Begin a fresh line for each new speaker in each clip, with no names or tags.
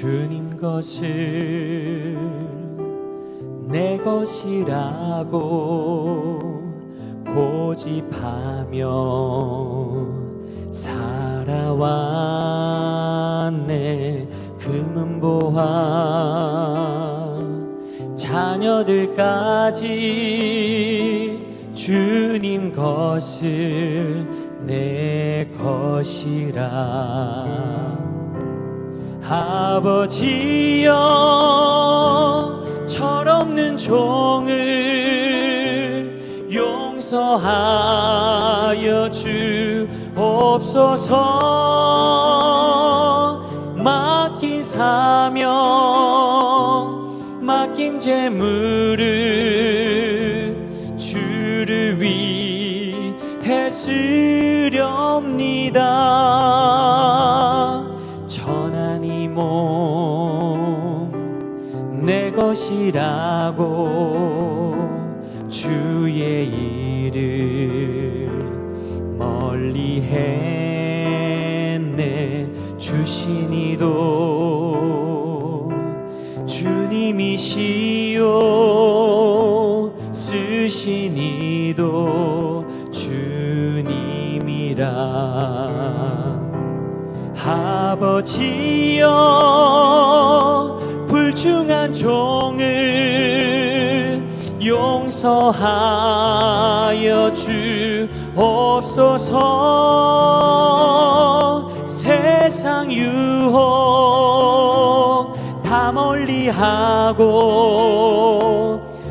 주님 것을 내 것이라고 고집하며 살아왔네. 금은보화 자녀들까지 주님 것을 내 것이라. 아버지여 철없는 종을 용서하여 주옵소서. 맡긴 사명 맡긴 재물을 주를 위해 쓰렵니다. 전한 이 몸 내 것이라고 주의 일을 멀리 했네. 주신 이도 주님이시요 쓰신 이도 주님이라. 아버지여 불중한 종을 용서하여 주옵소서. 세상 유혹 다 멀리하고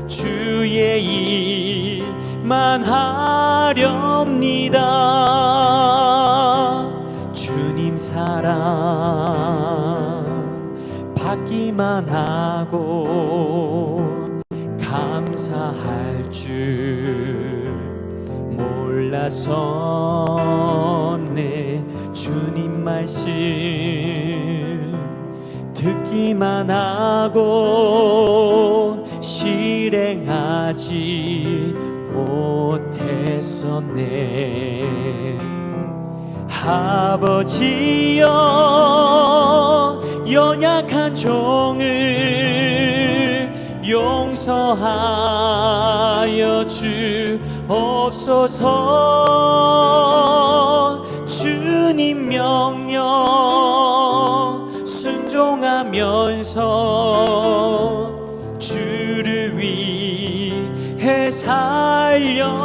주의 일만 하렵니다. 주님 사랑 받기만 하고 감사할 줄 몰랐었네. 주님 말씀 듣기만 하고 실행하지 못했었네. 아버지여 연약한 종을 용서하여 주옵소서. 주님 명령 순종하면서 주를 위해 살렵니다.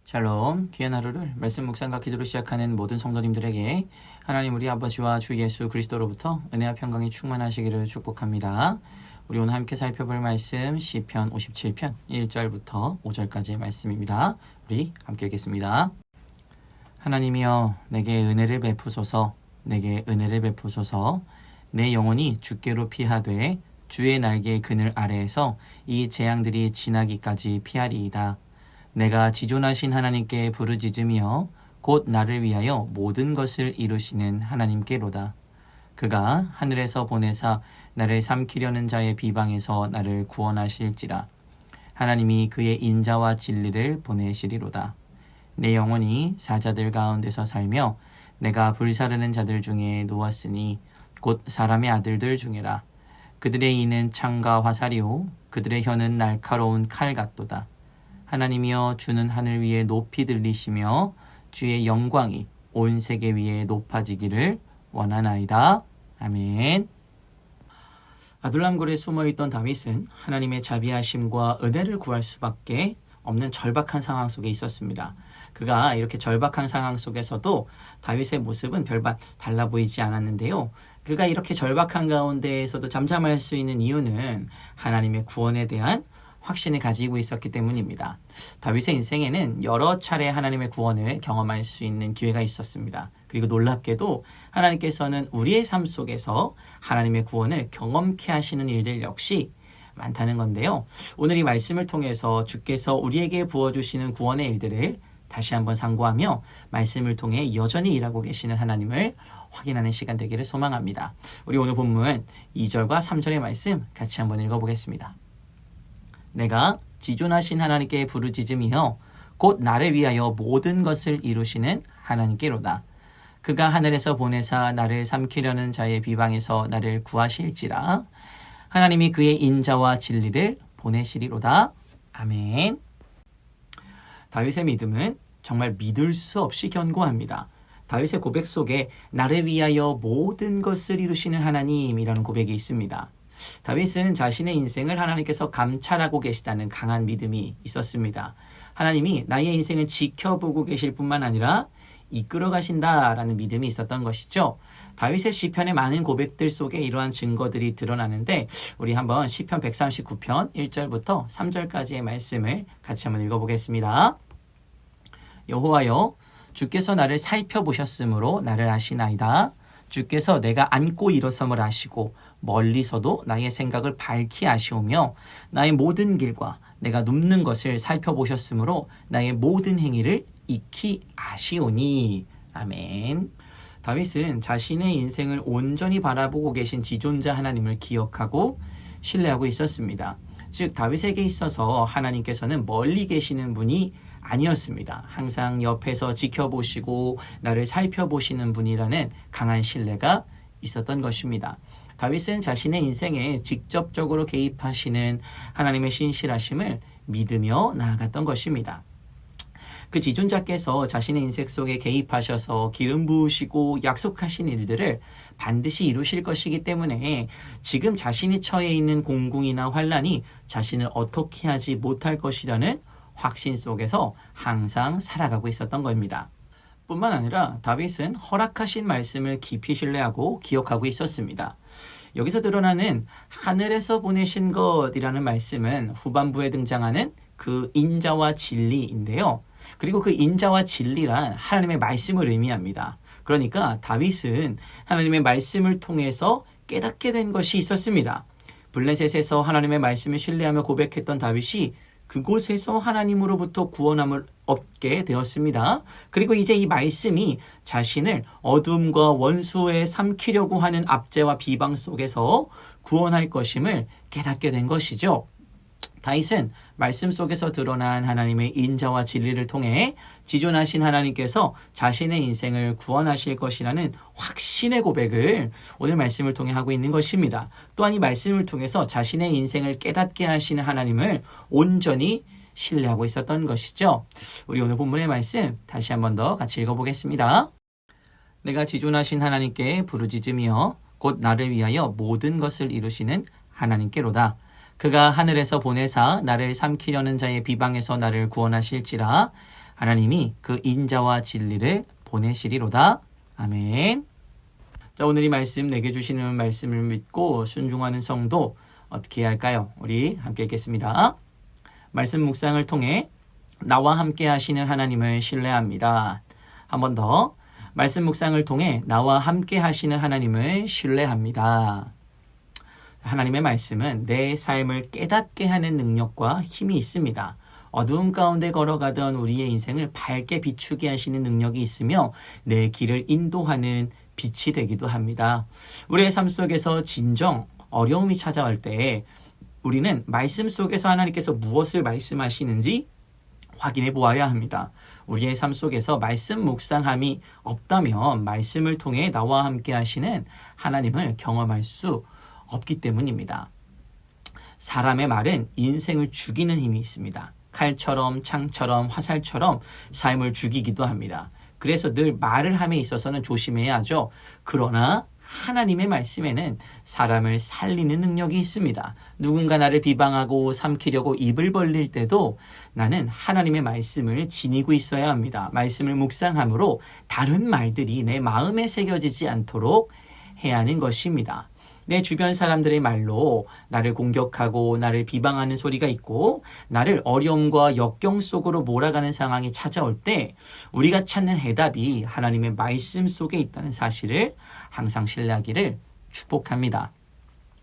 샬롬, 귀한 하루를 말씀 묵상과 기도로 시작하는 모든 성도님들에게 하나님 우리 아버지와 주 예수 그리스도로부터 은혜와 평강이 충만하시기를 축복합니다. 우리 오늘 함께 살펴볼 말씀 시편 57편 1절부터 5절까지의 말씀입니다. 우리 함께 읽겠습니다. 하나님이여 내게 은혜를 베푸소서. 내게 은혜를 베푸소서. 내 영혼이 주께로 피하되 주의 날개의 그늘 아래에서 이 재앙들이 지나기까지 피하리이다. 내가 지존하신 하나님께 부르짖으며 곧 나를 위하여 모든 것을 이루시는 하나님께로다. 그가 하늘에서 보내사 나를 삼키려는 자의 비방에서 나를 구원하실지라. 하나님이 그의 인자와 진리를 보내시리로다. 내 영혼이 사자들 가운데서 살며 내가 불사르는 자들 중에 누웠으니 곧 사람의 아들들 중에라. 그들의 이는 창과 화살이요 그들의 혀는 날카로운 칼 같도다. 하나님이여 주는 하늘 위에 높이 들리시며 주의 영광이 온 세계 위에 높아지기를 원하나이다. 아멘. 아둘람굴에 숨어있던 다윗은 하나님의 자비하심과 은혜를 구할 수밖에 없는 절박한 상황 속에 있었습니다. 그가 이렇게 절박한 상황 속에서도 다윗의 모습은 별반 달라 보이지 않았는데요. 그가 이렇게 절박한 가운데에서도 잠잠할 수 있는 이유는 하나님의 구원에 대한 확신을 가지고 있었기 때문입니다. 다윗의 인생에는 여러 차례 하나님의 구원을 경험할 수 있는 기회가 있었습니다. 그리고 놀랍게도 하나님께서는 우리의 삶 속에서 하나님의 구원을 경험케 하시는 일들 역시 많다는 건데요. 오늘 이 말씀을 통해서 주께서 우리에게 부어주시는 구원의 일들을 다시 한번 상고하며 말씀을 통해 여전히 일하고 계시는 하나님을 확인하는 시간 되기를 소망합니다. 우리 오늘 본문 2절과 3절의 말씀 같이 한번 읽어보겠습니다. 내가 지존하신 하나님께 부르짖으며 곧 나를 위하여 모든 것을 이루시는 하나님께로다. 그가 하늘에서 보내사 나를 삼키려는 자의 비방에서 나를 구하실지라. 하나님이 그의 인자와 진리를 보내시리로다. 아멘. 다윗의 믿음은 정말 믿을 수 없이 견고합니다. 다윗의 고백 속에 나를 위하여 모든 것을 이루시는 하나님이라는 고백이 있습니다. 다윗은 자신의 인생을 하나님께서 감찰하고 계시다는 강한 믿음이 있었습니다. 하나님이 나의 인생을 지켜보고 계실 뿐만 아니라 이끌어 가신다라는 믿음이 있었던 것이죠. 다윗의 시편의 많은 고백들 속에 이러한 증거들이 드러나는데 우리 한번 시편 139편 1절부터 3절까지의 말씀을 같이 한번 읽어보겠습니다. 여호와여, 주께서 나를 살펴보셨으므로 나를 아시나이다. 주께서 내가 앉고 일어섬을 아시고 멀리서도 나의 생각을 밝히 아시오며 나의 모든 길과 내가 눕는 것을 살펴보셨으므로 나의 모든 행위를 익히 아시오니. 아멘. 다윗은 자신의 인생을 온전히 바라보고 계신 지존자 하나님을 기억하고 신뢰하고 있었습니다. 즉 다윗에게 있어서 하나님께서는 멀리 계시는 분이 아니었습니다. 항상 옆에서 지켜보시고 나를 살펴보시는 분이라는 강한 신뢰가 있었던 것입니다. 다윗은 자신의 인생에 직접적으로 개입하시는 하나님의 신실하심을 믿으며 나아갔던 것입니다. 그 지존자께서 자신의 인생 속에 개입하셔서 기름 부으시고 약속하신 일들을 반드시 이루실 것이기 때문에 지금 자신이 처해 있는 공궁이나 환난이 자신을 어떻게 하지 못할 것이라는 확신 속에서 항상 살아가고 있었던 겁니다. 뿐만 아니라 다윗은 허락하신 말씀을 깊이 신뢰하고 기억하고 있었습니다. 여기서 드러나는 하늘에서 보내신 것이라는 말씀은 후반부에 등장하는 그 인자와 진리인데요. 그리고 그 인자와 진리란 하나님의 말씀을 의미합니다. 그러니까 다윗은 하나님의 말씀을 통해서 깨닫게 된 것이 있었습니다. 블레셋에서 하나님의 말씀을 신뢰하며 고백했던 다윗이 그곳에서 하나님으로부터 구원함을 얻게 되었습니다. 그리고 이제 이 말씀이 자신을 어둠과 원수에 삼키려고 하는 압제와 비방 속에서 구원할 것임을 깨닫게 된 것이죠. 다윗은 말씀 속에서 드러난 하나님의 인자와 진리를 통해 지존하신 하나님께서 자신의 인생을 구원하실 것이라는 확신의 고백을 오늘 말씀을 통해 하고 있는 것입니다. 또한 이 말씀을 통해서 자신의 인생을 깨닫게 하시는 하나님을 온전히 신뢰하고 있었던 것이죠. 우리 오늘 본문의 말씀 다시 한 번 더 같이 읽어보겠습니다. 내가 지존하신 하나님께 부르짖으며 곧 나를 위하여 모든 것을 이루시는 하나님께로다. 그가 하늘에서 보내사 나를 삼키려는 자의 비방에서 나를 구원하실지라. 하나님이 그 인자와 진리를 보내시리로다. 아멘. 자, 오늘 이 말씀 내게 주시는 말씀을 믿고 순종하는 성도 어떻게 해야 할까요? 우리 함께 읽겠습니다. 말씀 묵상을 통해 나와 함께 하시는 하나님을 신뢰합니다. 한 번 더. 말씀 묵상을 통해 나와 함께 하시는 하나님을 신뢰합니다. 하나님의 말씀은 내 삶을 깨닫게 하는 능력과 힘이 있습니다. 어두움 가운데 걸어가던 우리의 인생을 밝게 비추게 하시는 능력이 있으며 내 길을 인도하는 빛이 되기도 합니다. 우리의 삶 속에서 진정 어려움이 찾아올 때 우리는 말씀 속에서 하나님께서 무엇을 말씀하시는지 확인해 보아야 합니다. 우리의 삶 속에서 말씀 묵상함이 없다면 말씀을 통해 나와 함께 하시는 하나님을 경험할 수 없기 때문입니다. 사람의 말은 인생을 죽이는 힘이 있습니다. 칼처럼 창처럼 화살처럼 삶을 죽이기도 합니다. 그래서 늘 말을 함에 있어서는 조심해야 하죠. 그러나 하나님의 말씀에는 사람을 살리는 능력이 있습니다. 누군가 나를 비방하고 삼키려고 입을 벌릴 때도 나는 하나님의 말씀을 지니고 있어야 합니다. 말씀을 묵상함으로 다른 말들이 내 마음에 새겨지지 않도록 해야 하는 것입니다. 내 주변 사람들의 말로 나를 공격하고 나를 비방하는 소리가 있고 나를 어려움과 역경 속으로 몰아가는 상황이 찾아올 때 우리가 찾는 해답이 하나님의 말씀 속에 있다는 사실을 항상 신뢰하기를 축복합니다.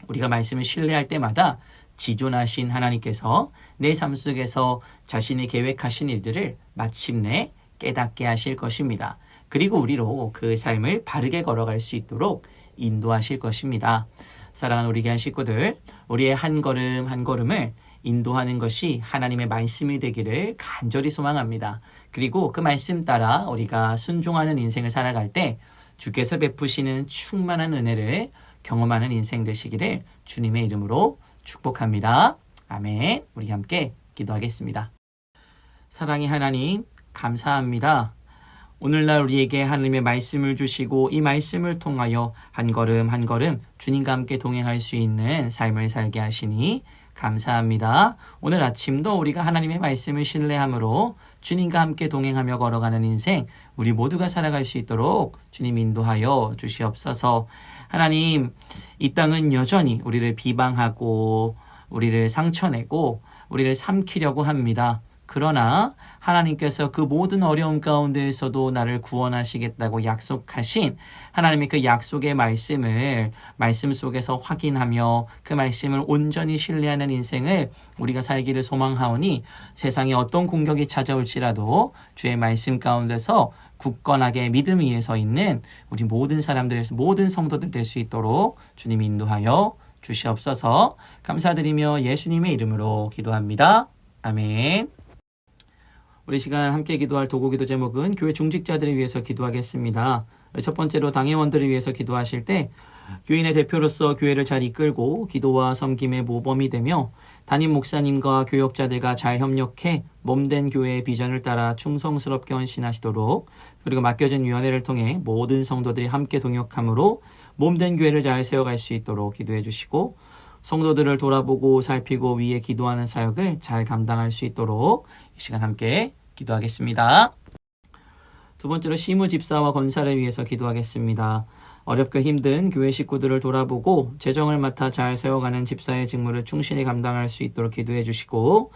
우리가 말씀을 신뢰할 때마다 지존하신 하나님께서 내 삶 속에서 자신이 계획하신 일들을 마침내 깨닫게 하실 것입니다. 그리고 우리로 그 삶을 바르게 걸어갈 수 있도록 인도하실 것입니다. 사랑하는 우리 귀한 식구들, 우리의 한 걸음 한 걸음을 인도하는 것이 하나님의 말씀이 되기를 간절히 소망합니다. 그리고 그 말씀 따라 우리가 순종하는 인생을 살아갈 때 주께서 베푸시는 충만한 은혜를 경험하는 인생 되시기를 주님의 이름으로 축복합니다. 아멘. 우리 함께 기도하겠습니다. 사랑의 하나님, 감사합니다. 오늘날 우리에게 하나님의 말씀을 주시고 이 말씀을 통하여 한 걸음 한 걸음 주님과 함께 동행할 수 있는 삶을 살게 하시니 감사합니다. 오늘 아침도 우리가 하나님의 말씀을 신뢰함으로 주님과 함께 동행하며 걸어가는 인생 우리 모두가 살아갈 수 있도록 주님 인도하여 주시옵소서. 하나님, 이 땅은 여전히 우리를 비방하고 우리를 상처내고 우리를 삼키려고 합니다. 그러나 하나님께서 그 모든 어려움 가운데에서도 나를 구원하시겠다고 약속하신 하나님의 그 약속의 말씀을 말씀 속에서 확인하며 그 말씀을 온전히 신뢰하는 인생을 우리가 살기를 소망하오니 세상에 어떤 공격이 찾아올지라도 주의 말씀 가운데서 굳건하게 믿음 위에 서 있는 우리 모든 사람들, 모든 성도들 될 수 있도록 주님 인도하여 주시옵소서. 감사드리며 예수님의 이름으로 기도합니다. 아멘. 우리 시간 함께 기도할 도구 기도 제목은 교회 중직자들을 위해서 기도하겠습니다. 첫 번째로 당회원들을 위해서 기도하실 때 교인의 대표로서 교회를 잘 이끌고 기도와 섬김의 모범이 되며 담임 목사님과 교역자들과 잘 협력해 몸된 교회의 비전을 따라 충성스럽게 헌신하시도록 그리고 맡겨진 위원회를 통해 모든 성도들이 함께 동역함으로 몸된 교회를 잘 세워갈 수 있도록 기도해 주시고 성도들을 돌아보고 살피고 위에 기도하는 사역을 잘 감당할 수 있도록 이 시간 함께 기도하겠습니다. 두 번째로 시무 집사와 권사를 위해서 기도하겠습니다. 어렵고 힘든 교회 식구들을 돌아보고 재정을 맡아 잘 세워가는 집사의 직무를 충실히 감당할 수 있도록 기도해 주시고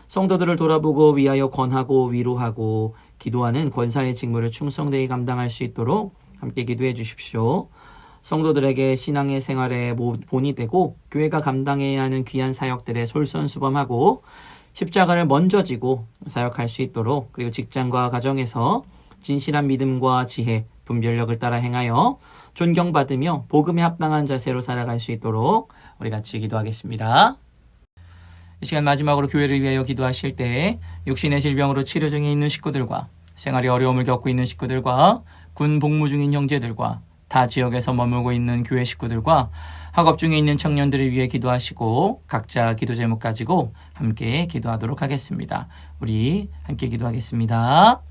성도들을 돌아보고 위하여 권하고 위로하고 기도하는 권사의 직무를 충성되게 감당할 수 있도록 함께 기도해 주십시오. 성도들에게 신앙의 생활에 본이 되고 교회가 감당해야 하는 귀한 사역들에 솔선수범하고 십자가를 먼저 지고 사역할 수 있도록 그리고 직장과 가정에서 진실한 믿음과 지혜, 분별력을 따라 행하여 존경받으며 복음에 합당한 자세로 살아갈 수 있도록 우리 같이 기도하겠습니다. 이 시간 마지막으로 교회를 위하여 기도하실 때 육신의 질병으로 치료 중에 있는 식구들과 생활에 어려움을 겪고 있는 식구들과 군 복무 중인 형제들과 타 지역에서 머물고 있는 교회 식구들과 학업 중에 있는 청년들을 위해 기도하시고 각자 기도 제목 가지고 함께 기도하도록 하겠습니다. 우리 함께 기도하겠습니다.